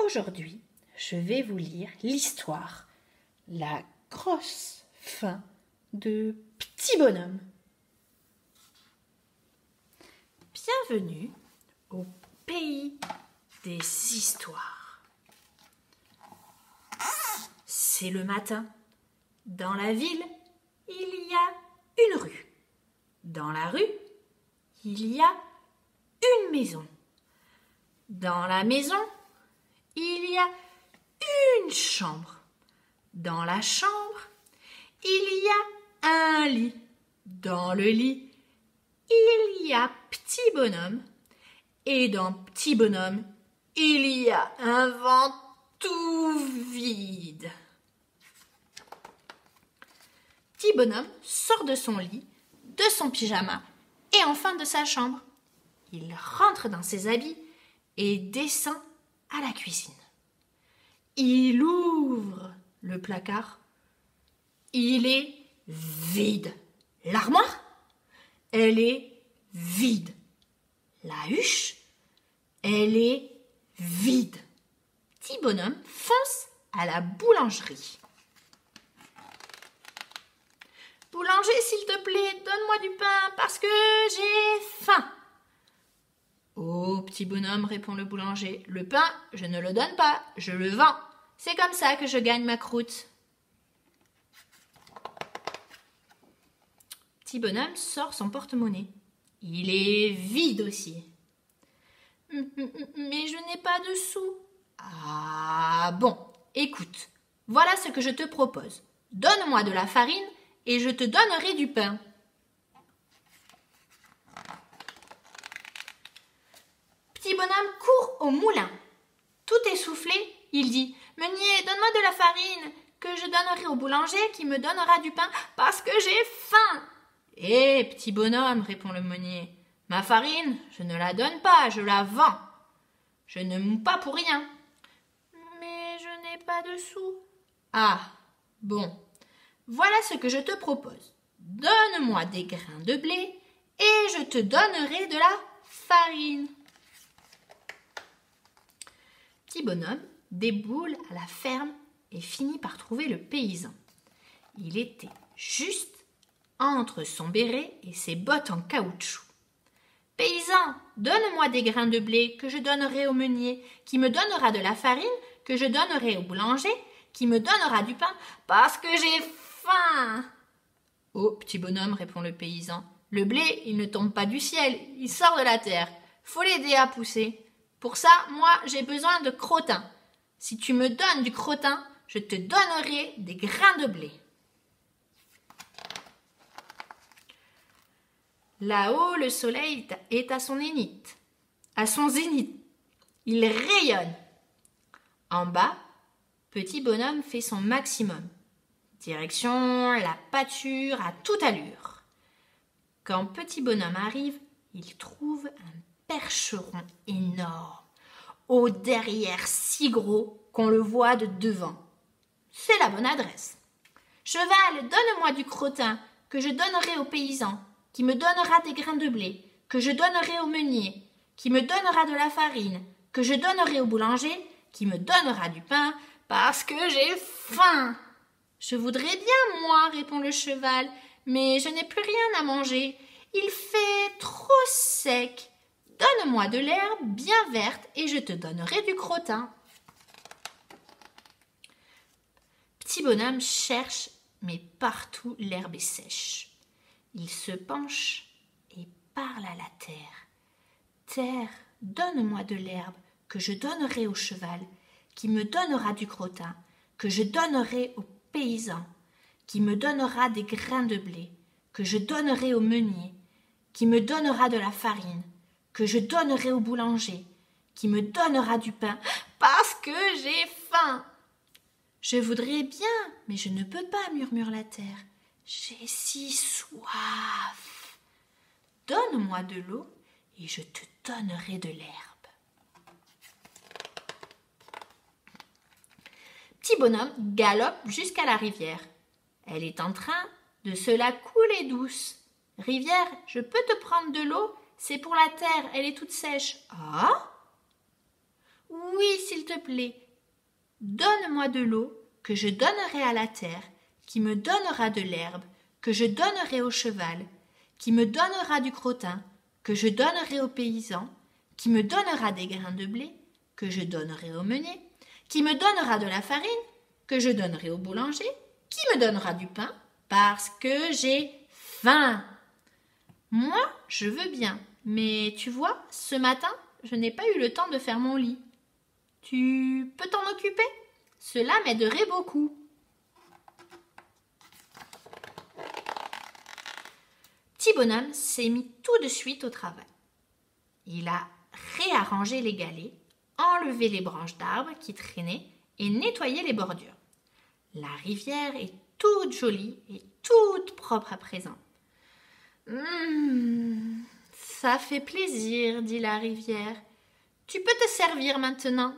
Aujourd'hui, je vais vous lire l'histoire, la grosse fin de Petit Bonhomme. Bienvenue au pays des histoires. C'est le matin. Dans la ville, il y a une rue. Dans la rue, il y a une maison. Dans la maison, il y a une chambre. Dans la chambre, il y a un lit. Dans le lit, il y a Petit Bonhomme. Et dans Petit Bonhomme, il y a un vent tout vide. Petit Bonhomme sort de son lit, de son pyjama et enfin de sa chambre. Il rentre dans ses habits et descend à la cuisine. Il ouvre le placard. Il est vide. L'armoire, elle est vide. La huche, elle est vide. Petit Bonhomme fonce à la boulangerie. Boulanger, s'il te plaît, donne-moi du pain parce que j'ai faim. Oh, Petit Bonhomme, répond le boulanger, le pain, je ne le donne pas, je le vends. C'est comme ça que je gagne ma croûte. Petit Bonhomme sort son porte-monnaie. Il est vide aussi. Mais je n'ai pas de sous. Ah bon, écoute, voilà ce que je te propose. Donne-moi de la farine et je te donnerai du pain. Petit Bonhomme court au moulin. Tout essoufflé, il dit « Meunier, donne-moi de la farine que je donnerai au boulanger qui me donnera du pain parce que j'ai faim. » « Eh, Petit Bonhomme, répond le meunier, ma farine, je ne la donne pas, je la vends. Je ne mous pas pour rien. Mais je n'ai pas de sous. Ah, bon, voilà ce que je te propose. Donne-moi des grains de blé et je te donnerai de la farine. Petit Bonhomme déboule à la ferme et finit par trouver le paysan. Il était juste entre son béret et ses bottes en caoutchouc. « Paysan, donne-moi des grains de blé que je donnerai au meunier, qui me donnera de la farine, que je donnerai au boulanger, qui me donnera du pain, parce que j'ai faim. » « Oh, Petit Bonhomme, répond le paysan, le blé, il ne tombe pas du ciel, il sort de la terre. Faut l'aider à pousser. Pour ça, moi, j'ai besoin de crottin. Si tu me donnes du crottin, je te donnerai des grains de blé. » Là-haut, le soleil est à son zénith. À son zénith. Il rayonne. En bas, Petit Bonhomme fait son maximum. Direction la pâture à toute allure. Quand Petit Bonhomme arrive, il trouve un percheron énorme, au derrière si gros qu'on le voit de devant. C'est la bonne adresse. « Cheval, donne-moi du crottin que je donnerai au paysan, qui me donnera des grains de blé, que je donnerai au meunier, qui me donnera de la farine, que je donnerai au boulanger, qui me donnera du pain, parce que j'ai faim. »« Je voudrais bien, moi, répond le cheval, mais je n'ai plus rien à manger. Il fait trop sec. Donne-moi de l'herbe bien verte et je te donnerai du crottin. » Petit Bonhomme cherche, mais partout l'herbe est sèche. Il se penche et parle à la terre. « Terre, donne-moi de l'herbe que je donnerai au cheval, qui me donnera du crottin, que je donnerai au paysan, qui me donnera des grains de blé, que je donnerai au meunier, qui me donnera de la farine, que je donnerai au boulanger, qui me donnera du pain, parce que j'ai faim. »« Je voudrais bien, mais je ne peux pas, murmure la terre. J'ai si soif. Donne-moi de l'eau et je te donnerai de l'herbe. » Petit Bonhomme galope jusqu'à la rivière. Elle est en train de se la couler douce. « Rivière, je peux te prendre de l'eau? C'est pour la terre, elle est toute sèche. »« Ah ? Oui, s'il te plaît, donne-moi de l'eau que je donnerai à la terre, qui me donnera de l'herbe, que je donnerai au cheval, qui me donnera du crottin, que je donnerai aux paysans, qui me donnera des grains de blé, que je donnerai au meunier, qui me donnera de la farine, que je donnerai au boulanger, qui me donnera du pain, parce que j'ai faim. Moi, je veux bien, mais tu vois, ce matin, je n'ai pas eu le temps de faire mon lit. Tu peux t'en occuper? Cela m'aiderait beaucoup. Petit bonhomme s'est mis tout de suite au travail. Il a réarrangé les galets, enlevé les branches d'arbres qui traînaient et nettoyé les bordures. La rivière est toute jolie et toute propre à présent. Ça fait plaisir, dit la rivière. Tu peux te servir maintenant.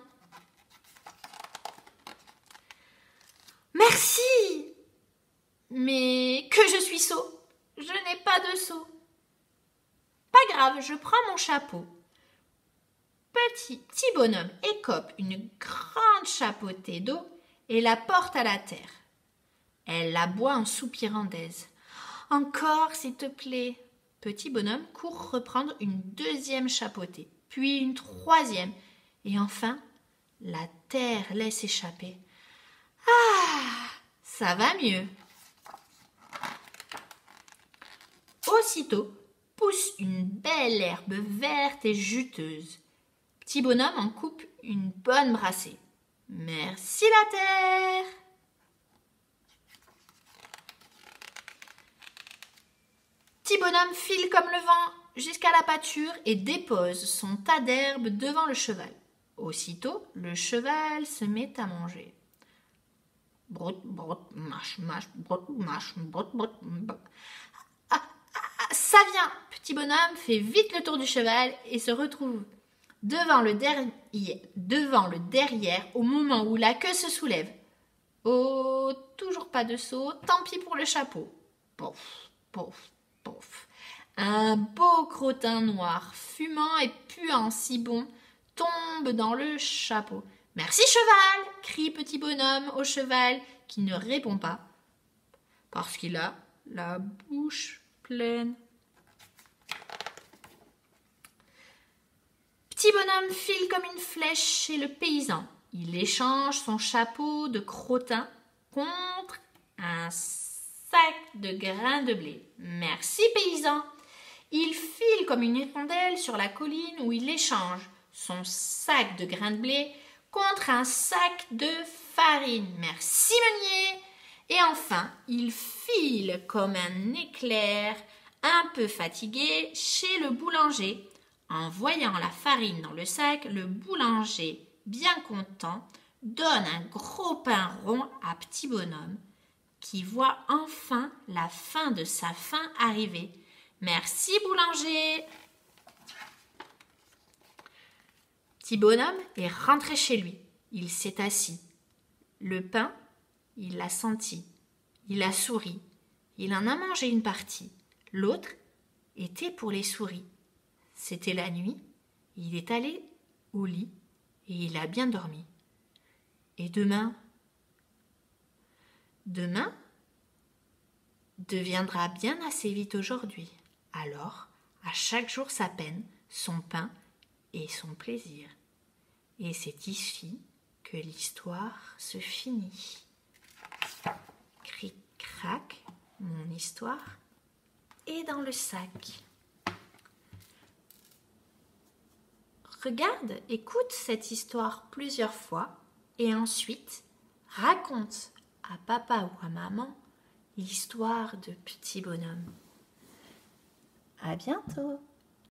Merci, mais que je suis sot. Je n'ai pas de seau. Pas grave, je prends mon chapeau. Petit bonhomme écope une grande chapeautée d'eau et la porte à la terre. Elle la boit en soupirant d'aise. Encore, s'il te plaît. Petit bonhomme court reprendre une deuxième chapeautée, puis une troisième, et enfin, la terre laisse échapper. Ah, ça va mieux. Aussitôt, pousse une belle herbe verte et juteuse. Petit bonhomme en coupe une bonne brassée. Merci la terre. Petit bonhomme file comme le vent jusqu'à la pâture et dépose son tas d'herbe devant le cheval. Aussitôt, le cheval se met à manger. Brot, brot, mâche, mâche, brot, mâche, brot, brot, brot. Ça vient. Petit bonhomme fait vite le tour du cheval et se retrouve devant le derrière au moment où la queue se soulève. Oh, toujours pas de seau, tant pis pour le chapeau. Pouf, pouf, pouf. Un beau crottin noir, fumant et puant si bon, tombe dans le chapeau. Merci cheval, crie petit bonhomme au cheval qui ne répond pas parce qu'il a la bouche pleine. Petit bonhomme file comme une flèche chez le paysan. Il échange son chapeau de crottin contre un sac de grains de blé. Merci paysan. Il file comme une hirondelle sur la colline où il échange son sac de grains de blé contre un sac de farine. Merci meunier. Et enfin, il file comme un éclair, un peu fatigué, chez le boulanger. En voyant la farine dans le sac, le boulanger, bien content, donne un gros pain rond à petit bonhomme, qui voit enfin la fin de sa faim arriver. Merci boulanger. Petit bonhomme est rentré chez lui. Il s'est assis. Le pain, il l'a senti. Il a souri. Il en a mangé une partie. L'autre était pour les souris. C'était la nuit. Il est allé au lit et il a bien dormi. Et demain deviendra bien assez vite aujourd'hui. Alors, à chaque jour sa peine, son pain et son plaisir. Et c'est ici que l'histoire se finit. Cric-crac, mon histoire est dans le sac. Regarde, écoute cette histoire plusieurs fois et ensuite raconte à papa ou à maman l'histoire de petit bonhomme. À bientôt!